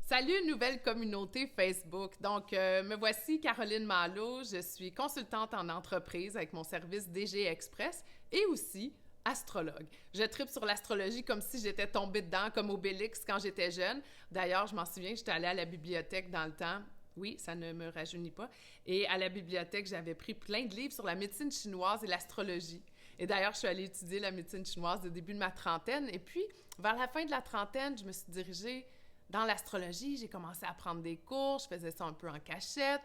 Salut, nouvelle communauté Facebook. Donc, me voici Caroline Malo. Je suis consultante en entreprise avec mon service DG Express et aussi astrologue. Je tripe sur l'astrologie comme si j'étais tombée dedans, comme Obélix quand j'étais jeune. D'ailleurs, je m'en souviens, j'étais allée à la bibliothèque dans le temps. Oui, ça ne me rajeunit pas. Et à la bibliothèque, j'avais pris plein de livres sur la médecine chinoise et l'astrologie. Et d'ailleurs, je suis allée étudier la médecine chinoise au début de ma trentaine. Et puis, vers la fin de la trentaine, je me suis dirigée dans l'astrologie. J'ai commencé à prendre des cours. Je faisais ça un peu en cachette,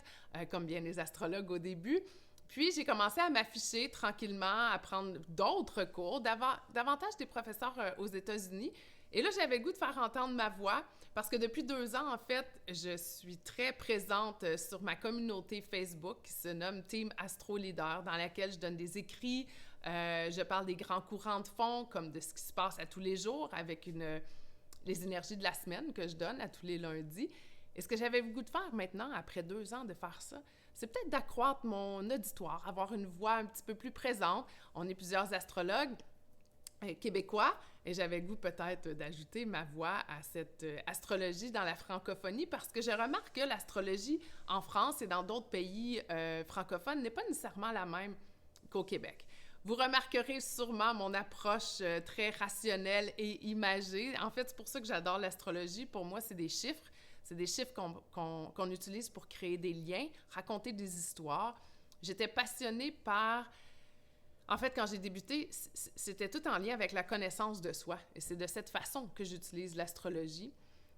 comme bien les astrologues au début. Puis, j'ai commencé à m'afficher tranquillement, à prendre d'autres cours, davantage des professeurs aux États-Unis. Et là, j'avais le goût de faire entendre ma voix parce que depuis 2 ans, en fait, je suis très présente sur ma communauté Facebook qui se nomme Team Astro Leader, dans laquelle je donne des écrits, je parle des grands courants de fond, comme de ce qui se passe à tous les jours avec les énergies de la semaine que je donne à tous les lundis. Et ce que j'avais le goût de faire maintenant, après 2 ans de faire ça, c'est peut-être d'accroître mon auditoire, avoir une voix un petit peu plus présente. On est plusieurs astrologues québécois et j'avais le goût peut-être d'ajouter ma voix à cette astrologie dans la francophonie parce que je remarque que l'astrologie en France et dans d'autres pays francophones n'est pas nécessairement la même qu'au Québec. Vous remarquerez sûrement mon approche très rationnelle et imagée. En fait, c'est pour ça que j'adore l'astrologie. Pour moi, c'est des chiffres. C'est des chiffres qu'on utilise pour créer des liens, raconter des histoires. J'étais passionnée par... En fait, quand j'ai débuté, c'était tout en lien avec la connaissance de soi. Et c'est de cette façon que j'utilise l'astrologie.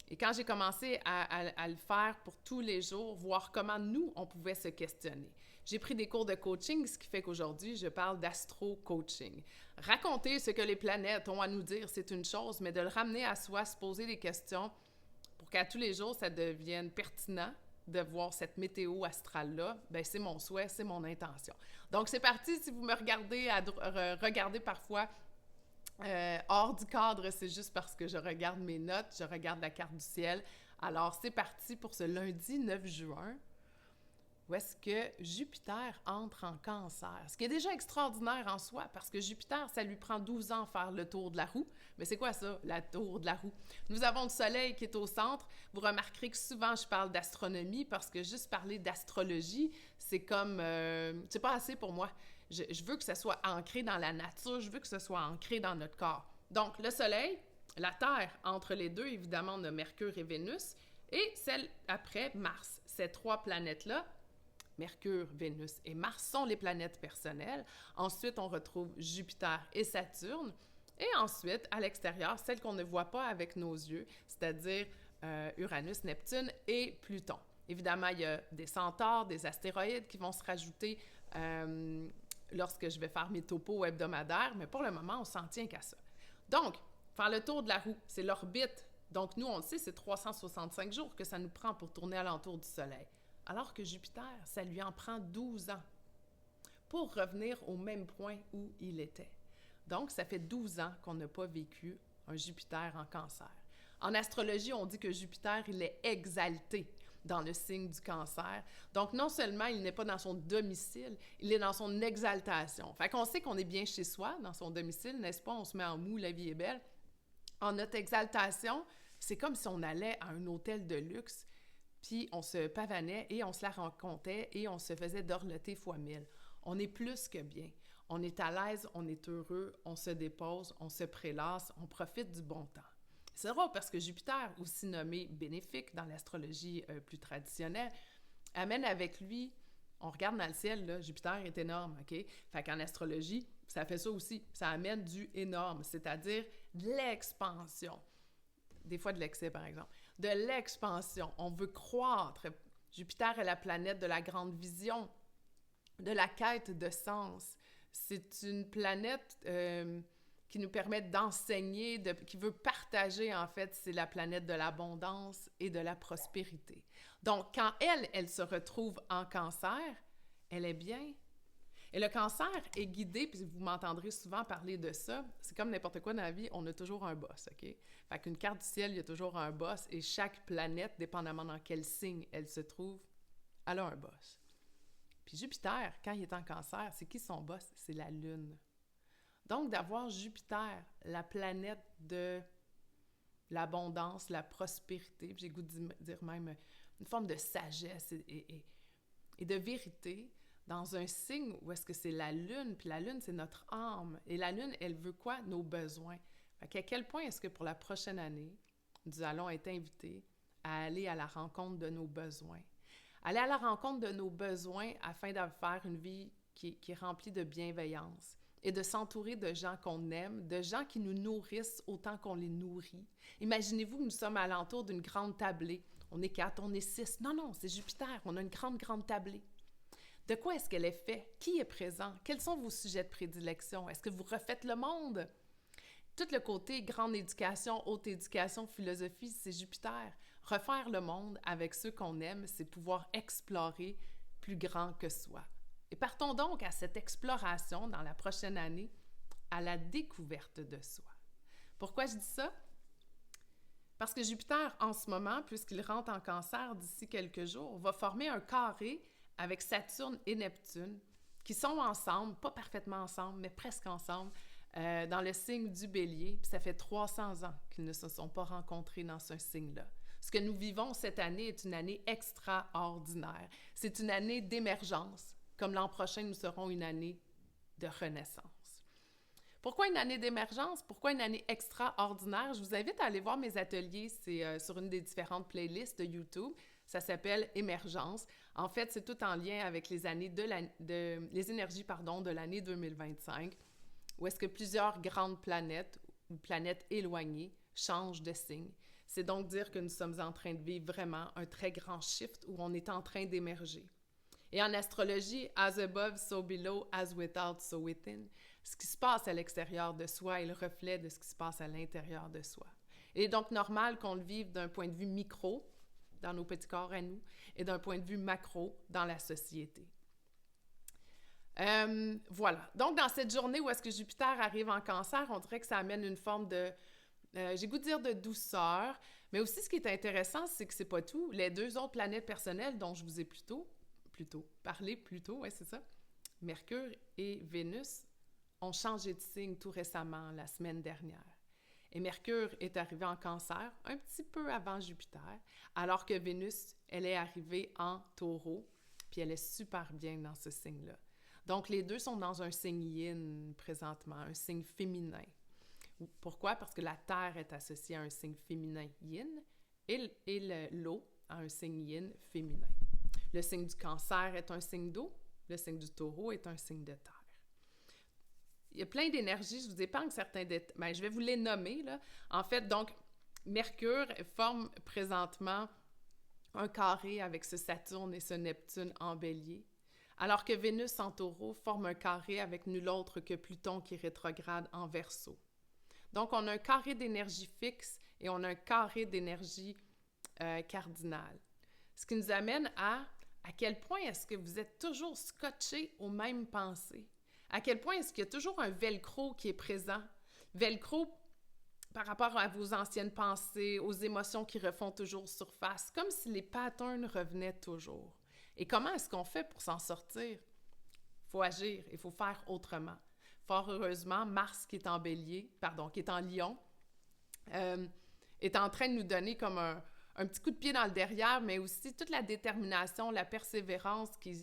Et quand j'ai commencé à le faire pour tous les jours, voir comment nous, on pouvait se questionner. J'ai pris des cours de coaching, ce qui fait qu'aujourd'hui, je parle d'astro-coaching. Raconter ce que les planètes ont à nous dire, c'est une chose, mais de le ramener à soi, se poser des questions pour qu'à tous les jours, ça devienne pertinent de voir cette météo astrale-là, ben c'est mon souhait, c'est mon intention. Donc, c'est parti. Si vous me regardez, regardez parfois hors du cadre, c'est juste parce que je regarde mes notes, je regarde la carte du ciel. Alors, c'est parti pour ce lundi 9 juin, où est-ce que Jupiter entre en Cancer. Ce qui est déjà extraordinaire en soi, parce que Jupiter, ça lui prend 12 ans à faire le tour de la roue. Mais c'est quoi ça, la tour de la roue? Nous avons le Soleil qui est au centre. Vous remarquerez que souvent, je parle d'astronomie, parce que juste parler d'astrologie, c'est comme... c'est pas assez pour moi. Je veux que ça soit ancré dans la nature, je veux que ce soit ancré dans notre corps. Donc, le Soleil, la Terre, entre les deux, évidemment, on a Mercure et Vénus, et celle après, Mars. Ces trois planètes-là, Mercure, Vénus et Mars sont les planètes personnelles. Ensuite, on retrouve Jupiter et Saturne. Et ensuite, à l'extérieur, celles qu'on ne voit pas avec nos yeux, c'est-à-dire Uranus, Neptune et Pluton. Évidemment, il y a des centaures, des astéroïdes qui vont se rajouter lorsque je vais faire mes topos hebdomadaires, mais pour le moment, on s'en tient qu'à ça. Donc, faire le tour de la roue, c'est l'orbite. Donc, nous, on le sait, c'est 365 jours que ça nous prend pour tourner alentour du Soleil. Alors que Jupiter, ça lui en prend 12 ans pour revenir au même point où il était. Donc, ça fait 12 ans qu'on n'a pas vécu un Jupiter en Cancer. En astrologie, on dit que Jupiter, il est exalté dans le signe du Cancer. Donc, non seulement il n'est pas dans son domicile, il est dans son exaltation. Fait qu'on sait qu'on est bien chez soi, dans son domicile, n'est-ce pas? On se met en mou, la vie est belle. En notre exaltation, c'est comme si on allait à un hôtel de luxe, puis on se pavanait et on se la racontait et on se faisait dorloter fois 1000. On est plus que bien. On est à l'aise, on est heureux, on se dépose, on se prélasse, on profite du bon temps. C'est drôle parce que Jupiter, aussi nommé bénéfique dans l'astrologie plus traditionnelle, amène avec lui, on regarde dans le ciel, là, Jupiter est énorme, OK? Fait qu'en astrologie, ça fait ça aussi. Ça amène du énorme, c'est-à-dire de l'expansion. Des fois de l'excès, par exemple. De l'expansion. On veut croître. Jupiter est la planète de la grande vision, de la quête de sens. C'est une planète qui nous permet d'enseigner, qui veut partager, en fait, c'est la planète de l'abondance et de la prospérité. Donc, quand elle se retrouve en Cancer, elle est bien. Et le Cancer est guidé, puis vous m'entendrez souvent parler de ça, c'est comme n'importe quoi dans la vie, on a toujours un boss, OK? Fait qu'une carte du ciel, il y a toujours un boss, et chaque planète, dépendamment dans quel signe elle se trouve, elle a un boss. Puis Jupiter, quand il est en Cancer, c'est qui son boss? C'est la Lune. Donc, d'avoir Jupiter, la planète de l'abondance, la prospérité, puis j'ai goût de dire même une forme de sagesse et de vérité dans un signe où est-ce que c'est la Lune, puis la Lune, c'est notre âme. Et la Lune, elle veut quoi? Nos besoins. Fait qu'à quel point est-ce que pour la prochaine année, nous allons être invités à aller à la rencontre de nos besoins? Aller à la rencontre de nos besoins afin de faire une vie qui est remplie de bienveillance et de s'entourer de gens qu'on aime, de gens qui nous nourrissent autant qu'on les nourrit. Imaginez-vous que nous sommes alentour d'une grande tablée. On est 4, on est 6. Non, non, c'est Jupiter. On a une grande, grande tablée. De quoi est-ce qu'elle est faite? Qui est présent? Quels sont vos sujets de prédilection? Est-ce que vous refaites le monde? Tout le côté grande éducation, haute éducation, philosophie, c'est Jupiter. Refaire le monde avec ceux qu'on aime, c'est pouvoir explorer plus grand que soi. Et partons donc à cette exploration dans la prochaine année, à la découverte de soi. Pourquoi je dis ça? Parce que Jupiter, en ce moment, puisqu'il rentre en Cancer d'ici quelques jours, va former un carré avec Saturne et Neptune, qui sont ensemble, pas parfaitement ensemble, mais presque ensemble, dans le signe du Bélier. Puis ça fait 300 ans qu'ils ne se sont pas rencontrés dans ce signe-là. Ce que nous vivons cette année est une année extraordinaire. C'est une année d'émergence. Comme l'an prochain, nous serons une année de renaissance. Pourquoi une année d'émergence? Pourquoi une année extraordinaire? Je vous invite à aller voir mes ateliers. C'est sur une des différentes playlists de YouTube. Ça s'appelle Émergence. En fait, c'est tout en lien avec les années les énergies de l'année 2025, où est-ce que plusieurs grandes planètes ou planètes éloignées changent de signe. C'est donc dire que nous sommes en train de vivre vraiment un très grand shift où on est en train d'émerger. Et en astrologie, as above, so below, as without, so within. Ce qui se passe à l'extérieur de soi est le reflet de ce qui se passe à l'intérieur de soi. Il est donc normal qu'on le vive d'un point de vue micro, dans nos petits corps à nous, et d'un point de vue macro, dans la société. Voilà. Donc, dans cette journée où est-ce que Jupiter arrive en Cancer, on dirait que ça amène une forme de, j'ai goût de dire de douceur, mais aussi ce qui est intéressant, c'est que c'est pas tout. Les deux autres planètes personnelles dont je vous ai parlé plus tôt, ouais, c'est ça, Mercure et Vénus, ont changé de signe tout récemment, la semaine dernière. Et Mercure est arrivé en Cancer un petit peu avant Jupiter, alors que Vénus, elle est arrivée en Taureau, puis elle est super bien dans ce signe-là. Donc, les deux sont dans un signe yin présentement, un signe féminin. Pourquoi? Parce que la Terre est associée à un signe féminin yin et l'eau à un signe yin féminin. Le signe du Cancer est un signe d'eau, le signe du Taureau est un signe de terre. Il y a plein d'énergies, je vous épargne certains détails, mais je vais vous les nommer, là. En fait, donc, Mercure forme présentement un carré avec ce Saturne et ce Neptune en Bélier, alors que Vénus en Taureau forme un carré avec nul autre que Pluton qui rétrograde en Verseau. Donc, on a un carré d'énergie fixe et on a un carré d'énergie cardinale. Ce qui nous amène à quel point est-ce que vous êtes toujours scotché aux mêmes pensées? À quel point est-ce qu'il y a toujours un velcro qui est présent? Velcro par rapport à vos anciennes pensées, aux émotions qui refont toujours surface, comme si les patterns revenaient toujours. Et comment est-ce qu'on fait pour s'en sortir? Il faut agir, il faut faire autrement. Fort heureusement, Mars qui est en qui est en Lion, est en train de nous donner comme un petit coup de pied dans le derrière, mais aussi toute la détermination, la persévérance qui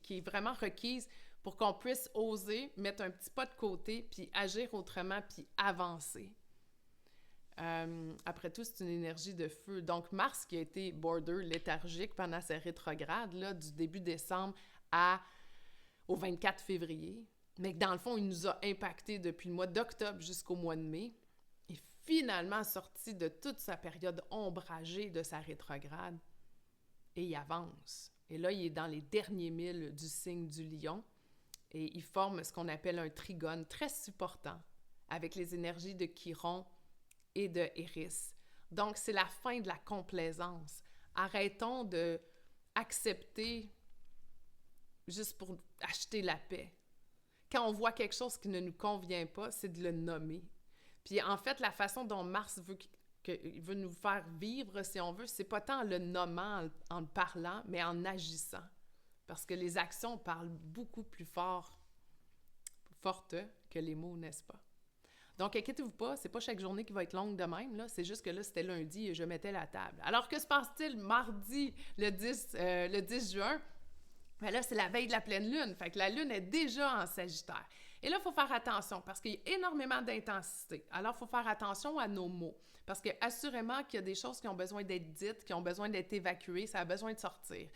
est vraiment requise pour qu'on puisse oser mettre un petit pas de côté, puis agir autrement, puis avancer. Après tout, c'est une énergie de feu. Donc, Mars qui a été border léthargique pendant sa rétrograde, là, du début décembre au 24 février, mais que dans le fond, il nous a impactés depuis le mois d'octobre jusqu'au mois de mai, est finalement sorti de toute sa période ombragée de sa rétrograde, et il avance. Et là, il est dans les derniers milles du signe du Lion, et il forme ce qu'on appelle un trigone très supportant, avec les énergies de Chiron et de Éris. Donc, c'est la fin de la complaisance. Arrêtons d'accepter juste pour acheter la paix. Quand on voit quelque chose qui ne nous convient pas, c'est de le nommer. Puis en fait, la façon dont Mars veut nous faire vivre, si on veut, c'est pas tant en le nommant, en le parlant, mais en agissant. Parce que les actions parlent beaucoup plus fortes que les mots, n'est-ce pas? Donc, inquiétez-vous pas, c'est pas chaque journée qui va être longue de même, là. C'est juste que là, c'était lundi et je mettais la table. Alors, que se passe-t-il mardi, le 10 juin? Ben là, c'est la veille de la pleine lune. Fait que la lune est déjà en Sagittaire. Et là, il faut faire attention parce qu'il y a énormément d'intensité. Alors, il faut faire attention à nos mots. Parce que assurément qu'il y a des choses qui ont besoin d'être dites, qui ont besoin d'être évacuées, ça a besoin de sortir.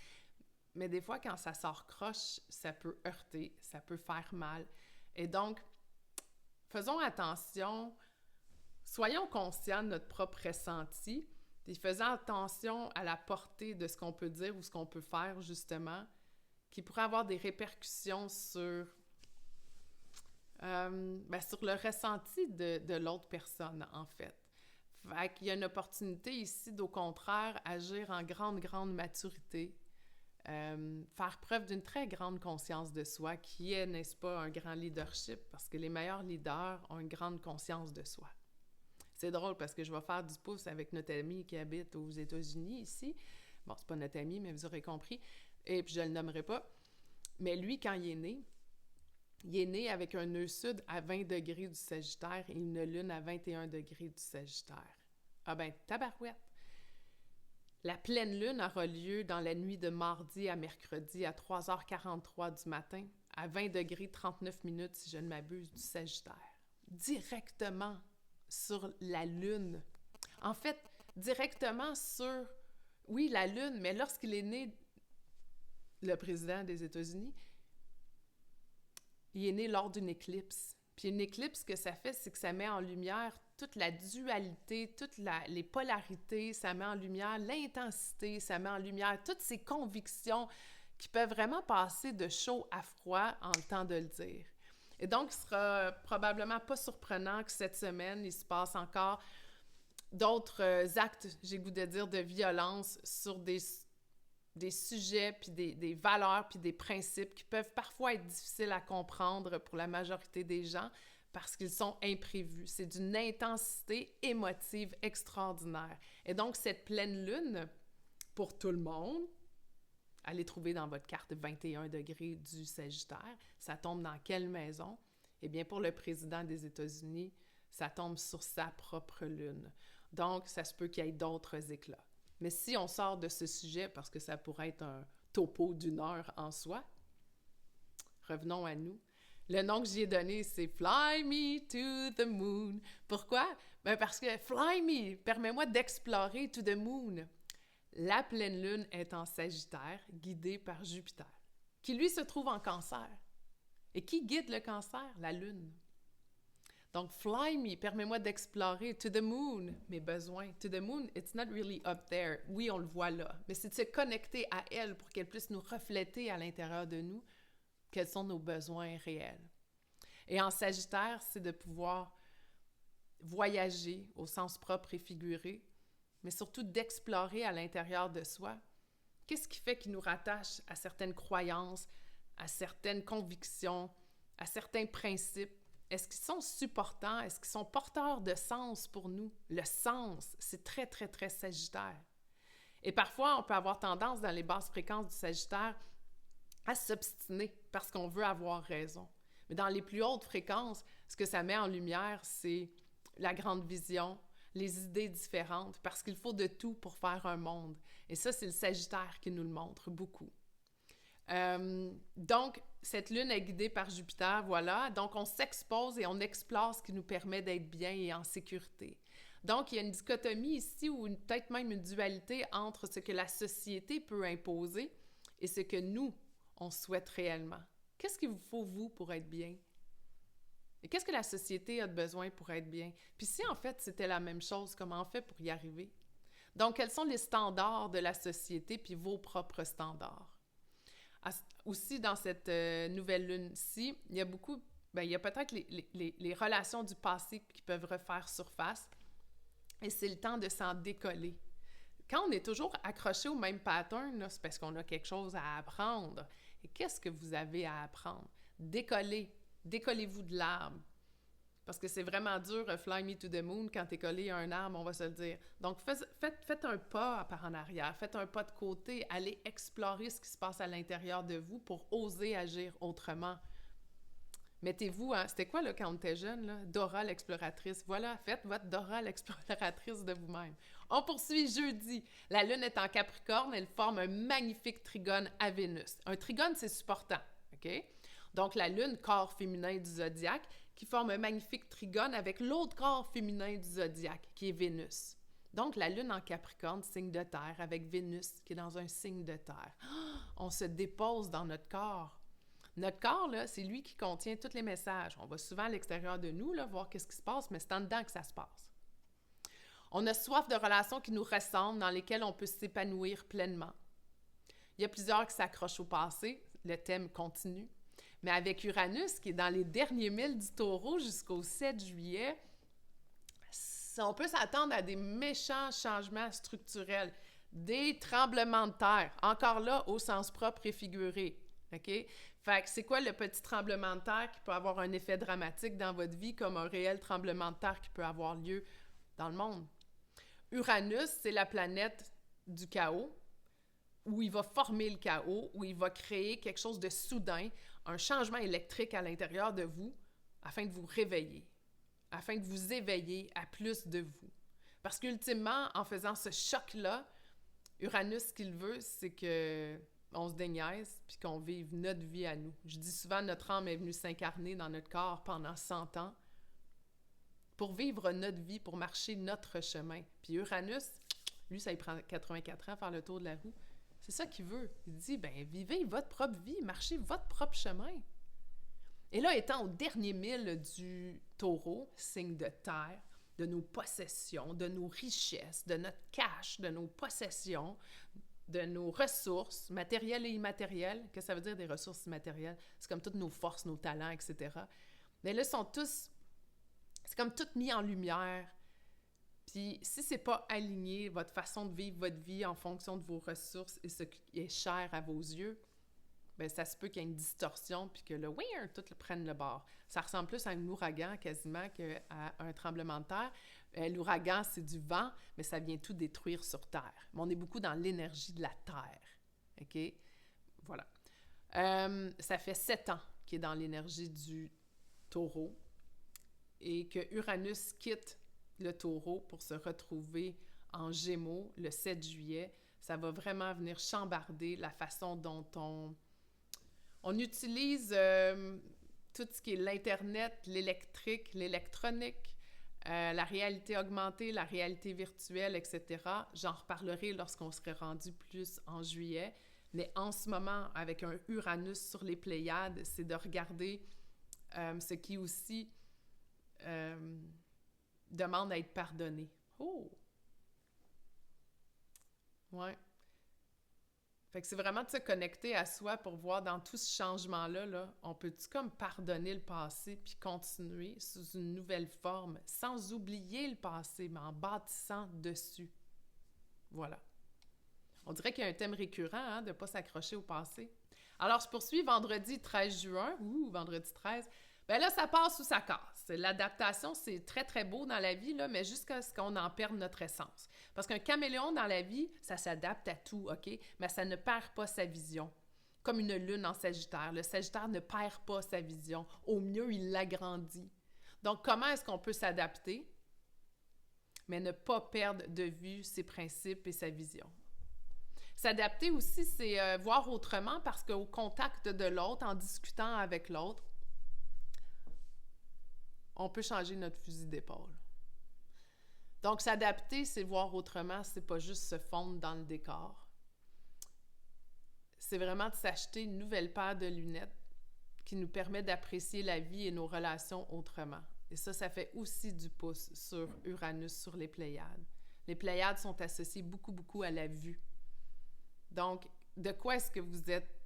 Mais des fois, quand ça sort croche, ça peut heurter, ça peut faire mal. Et donc, faisons attention, soyons conscients de notre propre ressenti, puis faisons attention à la portée de ce qu'on peut dire ou ce qu'on peut faire, justement, qui pourrait avoir des répercussions sur le ressenti de l'autre personne, en fait. Fait qu'il y a une opportunité ici, d'au contraire, agir en grande, grande maturité, faire preuve d'une très grande conscience de soi, qui est, n'est-ce pas, un grand leadership, parce que les meilleurs leaders ont une grande conscience de soi. C'est drôle, parce que je vais faire du pouce avec notre ami qui habite aux États-Unis, ici. Bon, c'est pas notre ami, mais vous aurez compris, et puis je le nommerai pas. Mais lui, quand il est né avec un nœud sud à 20 degrés du Sagittaire et une lune à 21 degrés du Sagittaire. Ah ben, tabarouette! La pleine lune aura lieu dans la nuit de mardi à mercredi à 3h43 du matin, à 20 degrés 39 minutes, si je ne m'abuse, du Sagittaire. Directement sur la lune. En fait, directement sur, oui, la lune, mais lorsqu'il est né, le président des États-Unis, il est né lors d'une éclipse. Puis une éclipse, ce que ça fait, c'est que ça met en lumière toute la dualité, les polarités, ça met en lumière l'intensité, ça met en lumière toutes ces convictions qui peuvent vraiment passer de chaud à froid en le temps de le dire. Et donc, il sera probablement pas surprenant que cette semaine, il se passe encore d'autres actes, j'ai le goût de dire, de violence sur des sujets, puis des valeurs, puis des principes qui peuvent parfois être difficiles à comprendre pour la majorité des gens parce qu'ils sont imprévus. C'est d'une intensité émotive extraordinaire. Et donc, cette pleine lune, pour tout le monde, allez trouver dans votre carte 21 degrés du Sagittaire. Ça tombe dans quelle maison? Eh bien, pour le président des États-Unis, ça tombe sur sa propre lune. Donc, ça se peut qu'il y ait d'autres éclats. Mais si on sort de ce sujet, parce que ça pourrait être un topo d'une heure en soi, revenons à nous. Le nom que j'y ai donné, c'est « Fly me to the moon ». Pourquoi? Ben parce que « Fly me », permet-moi d'explorer to the moon. La pleine lune est en Sagittaire, guidée par Jupiter, qui lui se trouve en Cancer. Et qui guide le Cancer? La lune. Donc, fly me, permets-moi d'explorer to the moon, mes besoins. To the moon, it's not really up there. Oui, on le voit là, mais c'est de se connecter à elle pour qu'elle puisse nous refléter à l'intérieur de nous quels sont nos besoins réels. Et en Sagittaire, c'est de pouvoir voyager au sens propre et figuré, mais surtout d'explorer à l'intérieur de soi qu'est-ce qui fait qu'il nous rattache à certaines croyances, à certaines convictions, à certains principes. Est-ce qu'ils sont supportants? Est-ce qu'ils sont porteurs de sens pour nous? Le sens, c'est très, très, très Sagittaire. Et parfois, on peut avoir tendance, dans les basses fréquences du Sagittaire, à s'obstiner parce qu'on veut avoir raison. Mais dans les plus hautes fréquences, ce que ça met en lumière, c'est la grande vision, les idées différentes, parce qu'il faut de tout pour faire un monde. Et ça, c'est le Sagittaire qui nous le montre beaucoup. Donc, cette lune est guidée par Jupiter, voilà. Donc, on s'expose et on explore ce qui nous permet d'être bien et en sécurité. Donc, il y a une dichotomie ici, ou peut-être même une dualité entre ce que la société peut imposer et ce que nous, on souhaite réellement. Qu'est-ce qu'il vous faut, vous, pour être bien? Et qu'est-ce que la société a de besoin pour être bien? Puis si, en fait, c'était la même chose, comment on fait pour y arriver? Donc, quels sont les standards de la société puis vos propres standards? Aussi, dans cette nouvelle lune-ci, il y a beaucoup, il y a peut-être les relations du passé qui peuvent refaire surface et c'est le temps de s'en décoller. Quand on est toujours accroché au même pattern, là, c'est parce qu'on a quelque chose à apprendre. Et qu'est-ce que vous avez à apprendre? Décollez-vous de l'arbre. Parce que c'est vraiment dur, fly me to the moon, quand t'es collé à un arbre, on va se le dire. Donc, faites un pas par en arrière, faites un pas de côté, allez explorer ce qui se passe à l'intérieur de vous pour oser agir autrement. Mettez-vous, hein, c'était quoi là, quand on était jeune, là? Dora l'exploratrice. Voilà, faites votre Dora l'exploratrice de vous-même. On poursuit jeudi. La Lune est en Capricorne, elle forme un magnifique trigone à Vénus. Un trigone, c'est supportant, OK? Donc, la Lune, corps féminin du zodiaque, qui forme un magnifique trigone avec l'autre corps féminin du zodiaque, qui est Vénus. Donc, la Lune en Capricorne, signe de terre, avec Vénus, qui est dans un signe de terre. On se dépose dans notre corps. Notre corps, là, c'est lui qui contient tous les messages. On va souvent à l'extérieur de nous, là, voir qu'est-ce qui se passe, mais c'est en dedans que ça se passe. On a soif de relations qui nous ressemblent, dans lesquelles on peut s'épanouir pleinement. Il y a plusieurs qui s'accrochent au passé. Le thème continue. Mais avec Uranus, qui est dans les derniers milles du Taureau jusqu'au 7 juillet, on peut s'attendre à des méchants changements structurels, des tremblements de terre, encore là, au sens propre et figuré. OK? Fait que c'est quoi le petit tremblement de terre qui peut avoir un effet dramatique dans votre vie, comme un réel tremblement de terre qui peut avoir lieu dans le monde? Uranus, c'est la planète du chaos, où il va former le chaos, où il va créer quelque chose de soudain, un changement électrique à l'intérieur de vous, afin de vous réveiller, afin de vous éveiller à plus de vous. Parce qu'ultimement, en faisant ce choc-là, Uranus, ce qu'il veut, c'est qu'on se déniaise puis qu'on vive notre vie à nous. Je dis souvent, notre âme est venue s'incarner dans notre corps pendant 100 ans pour vivre notre vie, pour marcher notre chemin. Puis Uranus, lui, ça lui prend 84 ans à faire le tour de la roue. C'est ça qu'il veut. Il dit, ben vivez votre propre vie, marchez votre propre chemin. Et là, étant au dernier mille du Taureau, signe de terre, de nos possessions, de nos richesses, de notre cash, de nos possessions, de nos ressources matérielles et immatérielles. Qu'est-ce que ça veut dire des ressources immatérielles? C'est comme toutes nos forces, nos talents, etc. Mais là, sont tous... C'est comme tout mis en lumière. Puis si c'est pas aligné, votre façon de vivre votre vie en fonction de vos ressources et ce qui est cher à vos yeux, bien, ça se peut qu'il y ait une distorsion puis que le oui, tout le prenne le bord. Ça ressemble plus à un ouragan quasiment qu'à un tremblement de terre. L'ouragan, c'est du vent, mais ça vient tout détruire sur Terre. Mais on est beaucoup dans l'énergie de la Terre. OK? Voilà. Ça fait 7 ans qu'il est dans l'énergie du Taureau et que Uranus quitte le Taureau pour se retrouver en Gémeaux le 7 juillet. Ça va vraiment venir chambarder la façon dont on utilise tout ce qui est l'Internet, l'électrique, l'électronique, la réalité augmentée, la réalité virtuelle, etc. J'en reparlerai lorsqu'on serait rendu plus en juillet. Mais en ce moment, avec un Uranus sur les Pléiades, c'est de regarder ce qui aussi demande à être pardonné. Oh! Ouais. Fait que c'est vraiment de se connecter à soi pour voir dans tout ce changement-là, là, on peut-tu comme pardonner le passé puis continuer sous une nouvelle forme, sans oublier le passé, mais en bâtissant dessus. Voilà. On dirait qu'il y a un thème récurrent, hein, de ne pas s'accrocher au passé. Alors, je poursuis vendredi 13 juin, vendredi 13, bien là, ça passe ou ça casse. L'adaptation, c'est très, très beau dans la vie, là, mais jusqu'à ce qu'on en perde notre essence. Parce qu'un caméléon dans la vie, ça s'adapte à tout, OK? Mais ça ne perd pas sa vision. Comme une lune en Sagittaire. Le Sagittaire ne perd pas sa vision. Au mieux, il l'agrandit. Donc, comment est-ce qu'on peut s'adapter, mais ne pas perdre de vue ses principes et sa vision? S'adapter aussi, c'est voir autrement parce qu'au contact de l'autre, en discutant avec l'autre, on peut changer notre fusil d'épaule. Donc, s'adapter, c'est voir autrement, c'est pas juste se fondre dans le décor. C'est vraiment de s'acheter une nouvelle paire de lunettes qui nous permet d'apprécier la vie et nos relations autrement. Et ça fait aussi du pouce sur Uranus, sur les Pléiades. Les Pléiades sont associées beaucoup, beaucoup à la vue. Donc, de quoi est-ce que vous êtes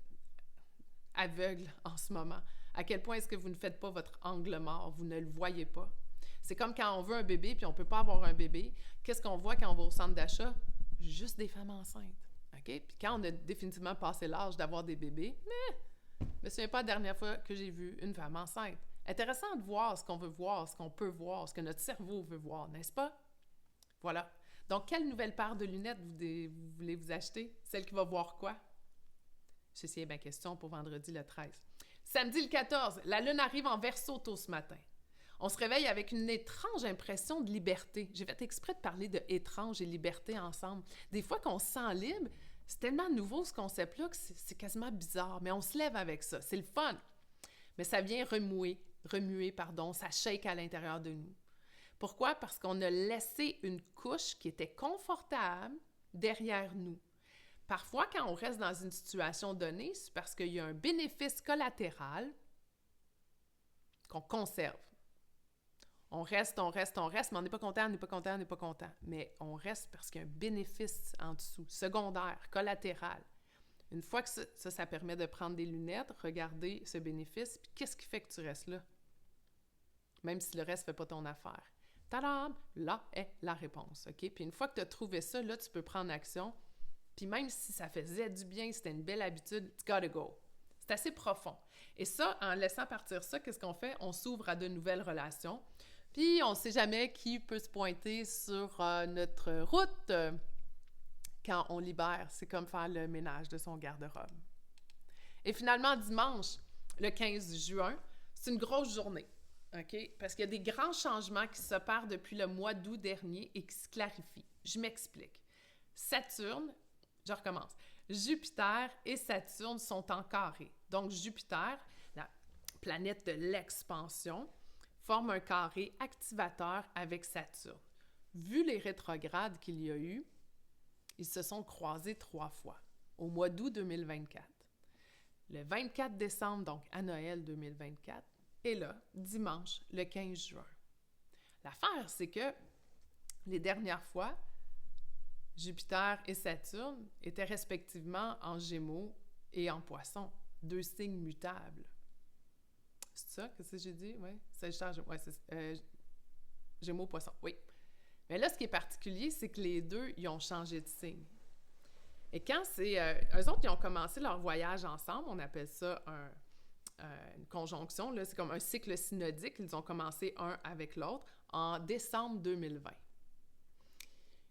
aveugle en ce moment? À quel point est-ce que vous ne faites pas votre angle mort? Vous ne le voyez pas. C'est comme quand on veut un bébé puis on ne peut pas avoir un bébé. Qu'est-ce qu'on voit quand on va au centre d'achat? Juste des femmes enceintes. OK? Puis quand on a définitivement passé l'âge d'avoir des bébés, je ne me souviens pas la dernière fois que j'ai vu une femme enceinte. Intéressant de voir ce qu'on veut voir, ce qu'on peut voir, ce que notre cerveau veut voir, n'est-ce pas? Voilà. Donc, quelle nouvelle paire de lunettes vous voulez vous acheter? Celle qui va voir quoi? Ceci est ma question pour vendredi le 13. Samedi le 14, la lune arrive en Verseau tôt ce matin. On se réveille avec une étrange impression de liberté. J'ai fait exprès de parler de étrange et liberté ensemble. Des fois qu'on se sent libre, c'est tellement nouveau ce concept-là que c'est quasiment bizarre, mais on se lève avec ça. C'est le fun. Mais ça vient remuer, ça shake à l'intérieur de nous. Pourquoi? Parce qu'on a laissé une couche qui était confortable derrière nous. Parfois, quand on reste dans une situation donnée, c'est parce qu'il y a un bénéfice collatéral qu'on conserve. On reste, mais on n'est pas content. Mais on reste parce qu'il y a un bénéfice en dessous, secondaire, collatéral. Une fois que ça permet de prendre des lunettes, regarder ce bénéfice, puis qu'est-ce qui fait que tu restes là? Même si le reste ne fait pas ton affaire. Tadam! Là est la réponse, OK? Puis une fois que tu as trouvé ça, là, tu peux prendre action. Puis même si ça faisait du bien, c'était une belle habitude, it's gotta go. C'est assez profond. Et ça, en laissant partir ça, qu'est-ce qu'on fait? On s'ouvre à de nouvelles relations. Puis on ne sait jamais qui peut se pointer sur notre route quand on libère. C'est comme faire le ménage de son garde-robe. Et finalement, dimanche, le 15 juin, c'est une grosse journée. OK? Parce qu'il y a des grands changements qui s'opèrent depuis le mois d'août dernier et qui se clarifient. Je m'explique. Saturne, je recommence. Jupiter et Saturne sont en carré. Donc, Jupiter, la planète de l'expansion, forme un carré activateur avec Saturne. Vu les rétrogrades qu'il y a eu, ils se sont croisés 3 fois, au mois d'août 2024. Le 24 décembre, donc à Noël 2024, et là, dimanche, le 15 juin. L'affaire, c'est que les dernières fois, Jupiter et Saturne étaient respectivement en Gémeaux et en Poissons, 2 signes mutables. C'est ça? Qu'est-ce que j'ai dit? Oui, Sagittaire, ouais, c'est Gémeaux, Poissons, oui. Mais là, ce qui est particulier, c'est que les deux, ils ont changé de signe. Et quand c'est... eux autres, ils ont commencé leur voyage ensemble, on appelle ça une conjonction, là, c'est comme un cycle synodique, ils ont commencé un avec l'autre en décembre 2020.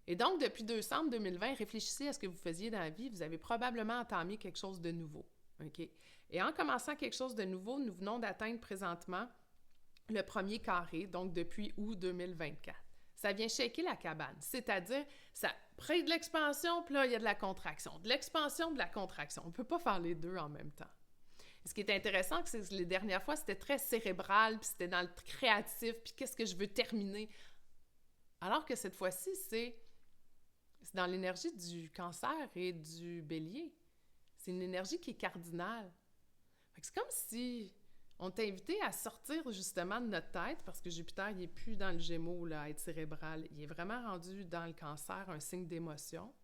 Et donc, depuis décembre 2020, réfléchissez à ce que vous faisiez dans la vie, vous avez probablement entamé quelque chose de nouveau. OK? Et en commençant quelque chose de nouveau, nous venons d'atteindre présentement le premier carré, donc depuis août 2024. Ça vient shaker la cabane, c'est-à-dire, ça crée de l'expansion, puis là, il y a de la contraction. De l'expansion, de la contraction. On ne peut pas faire les deux en même temps. Et ce qui est intéressant, c'est que les dernières fois, c'était très cérébral, puis c'était dans le créatif, puis qu'est-ce que je veux terminer. Alors que cette fois-ci, c'est dans l'énergie du cancer et du bélier. C'est une énergie qui est cardinale. C'est comme si on t'invitait à sortir justement de notre tête, parce que Jupiter, il n'est plus dans le Gémeaux, là, à être cérébral. Il est vraiment rendu dans le cancer, un signe d'émotion.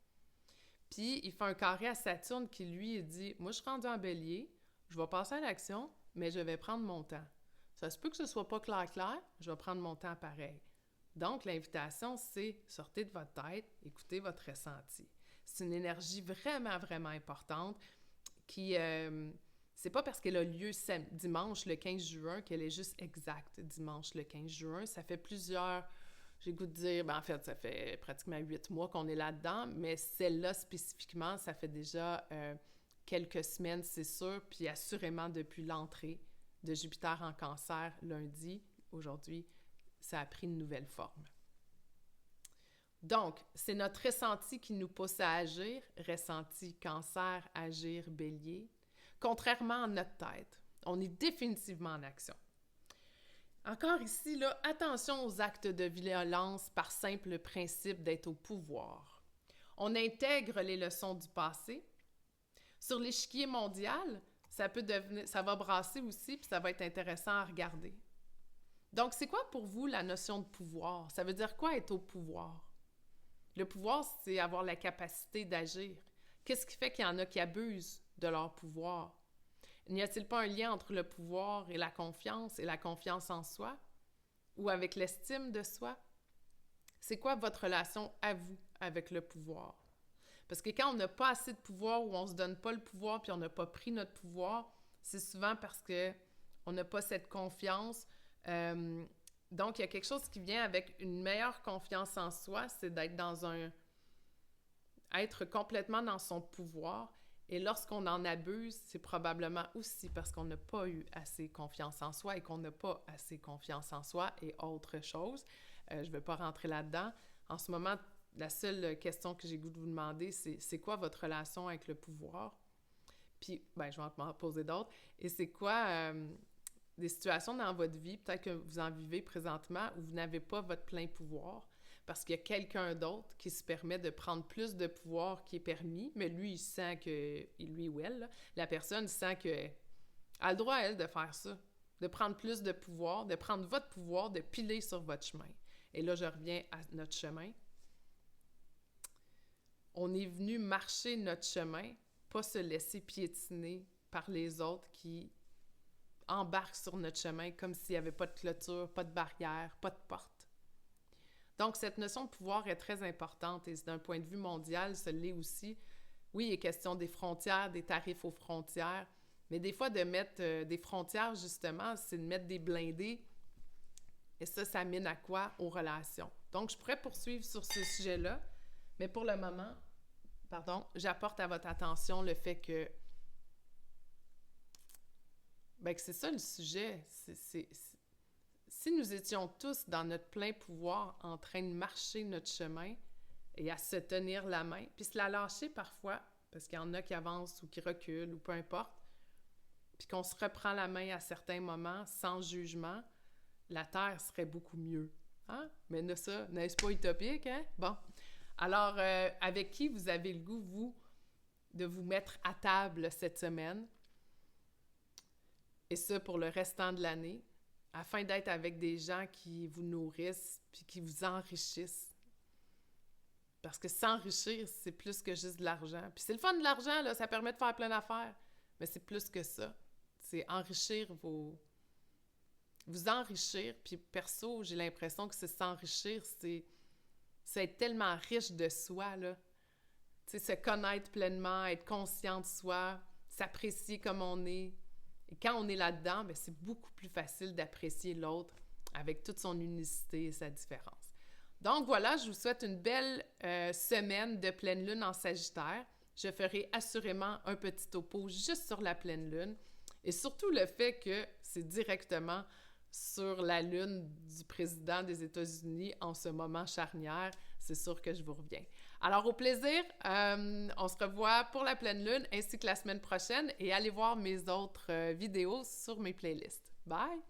Puis, il fait un carré à Saturne qui, lui, il dit « Moi, je suis rendu en bélier, je vais passer à l'action, mais je vais prendre mon temps. Ça se peut que ce ne soit pas clair, je vais prendre mon temps pareil. » Donc, l'invitation, c'est sortez de votre tête, écoutez votre ressenti. C'est une énergie vraiment, vraiment importante qui... c'est pas parce qu'elle a lieu dimanche le 15 juin qu'elle est juste exacte dimanche le 15 juin. Ça fait plusieurs... J'ai le goût de dire... en fait, ça fait pratiquement 8 mois qu'on est là-dedans, mais celle-là spécifiquement, ça fait déjà quelques semaines, c'est sûr, puis assurément depuis l'entrée de Jupiter en Cancer lundi, aujourd'hui, ça a pris une nouvelle forme. Donc, c'est notre ressenti qui nous pousse à agir, ressenti Cancer, agir Bélier. Contrairement à notre tête, on est définitivement en action. Encore ici, là, attention aux actes de violence par simple principe d'être au pouvoir. On intègre les leçons du passé. Sur l'échiquier mondial, ça va brasser aussi, puis ça va être intéressant à regarder. Donc, c'est quoi pour vous la notion de pouvoir? Ça veut dire quoi être au pouvoir? Le pouvoir, c'est avoir la capacité d'agir. Qu'est-ce qui fait qu'il y en a qui abusent de leur pouvoir? N'y a-t-il pas un lien entre le pouvoir et la confiance en soi? Ou avec l'estime de soi? C'est quoi votre relation à vous avec le pouvoir? Parce que quand on n'a pas assez de pouvoir ou on ne se donne pas le pouvoir puis on n'a pas pris notre pouvoir, c'est souvent parce qu'on n'a pas cette confiance. Donc, il y a quelque chose qui vient avec une meilleure confiance en soi, c'est d'être être complètement dans son pouvoir Et lorsqu'on en abuse, c'est probablement aussi parce qu'on n'a pas eu assez confiance en soi et qu'on n'a pas assez confiance en soi et autre chose. Je ne vais pas rentrer là-dedans. En ce moment, la seule question que j'ai goût de vous demander, c'est quoi votre relation avec le pouvoir? Puis, ben, je vais en poser d'autres. Et c'est quoi des situations dans votre vie, peut-être que vous en vivez présentement, où vous n'avez pas votre plein pouvoir, parce qu'il y a quelqu'un d'autre qui se permet de prendre plus de pouvoir qui est permis, mais lui, il sent que, lui ou elle, là, la personne sent qu'elle a le droit, elle, de faire ça, de prendre plus de pouvoir, de prendre votre pouvoir, de piler sur votre chemin. Et là, je reviens à notre chemin. On est venu marcher notre chemin, pas se laisser piétiner par les autres qui embarquent sur notre chemin comme s'il n'y avait pas de clôture, pas de barrière, pas de porte. Donc, cette notion de pouvoir est très importante et d'un point de vue mondial, ça l'est aussi. Oui, il est question des frontières, des tarifs aux frontières, mais des fois, de mettre des frontières, justement, c'est de mettre des blindés. Et ça mène à quoi? Aux relations. Donc, je pourrais poursuivre sur ce sujet-là, mais pour le moment, j'apporte à votre attention le fait que c'est ça le sujet. Si nous étions tous dans notre plein pouvoir, en train de marcher notre chemin et à se tenir la main, puis se la lâcher parfois, parce qu'il y en a qui avancent ou qui reculent ou peu importe, puis qu'on se reprend la main à certains moments sans jugement, la Terre serait beaucoup mieux. Hein? Mais ça, n'est-ce pas utopique, hein? Bon. Alors, avec qui vous avez le goût, vous, de vous mettre à table cette semaine? Et ça pour le restant de l'année, afin d'être avec des gens qui vous nourrissent puis qui vous enrichissent. Parce que s'enrichir, c'est plus que juste de l'argent. Puis c'est le fun de l'argent, là, ça permet de faire plein d'affaires. Mais c'est plus que ça. C'est enrichir vous enrichir. Puis perso, j'ai l'impression que s'enrichir, c'est être tellement riche de soi, là. Tu sais, se connaître pleinement, être conscient de soi, s'apprécier comme on est. Et quand on est là-dedans, c'est beaucoup plus facile d'apprécier l'autre avec toute son unicité et sa différence. Donc voilà, je vous souhaite une belle semaine de pleine lune en Sagittaire. Je ferai assurément un petit topo juste sur la pleine lune et surtout le fait que c'est directement sur la lune du président des États-Unis en ce moment charnière. C'est sûr que je vous reviens. Alors, au plaisir, on se revoit pour la pleine lune ainsi que la semaine prochaine et allez voir mes autres vidéos sur mes playlists. Bye!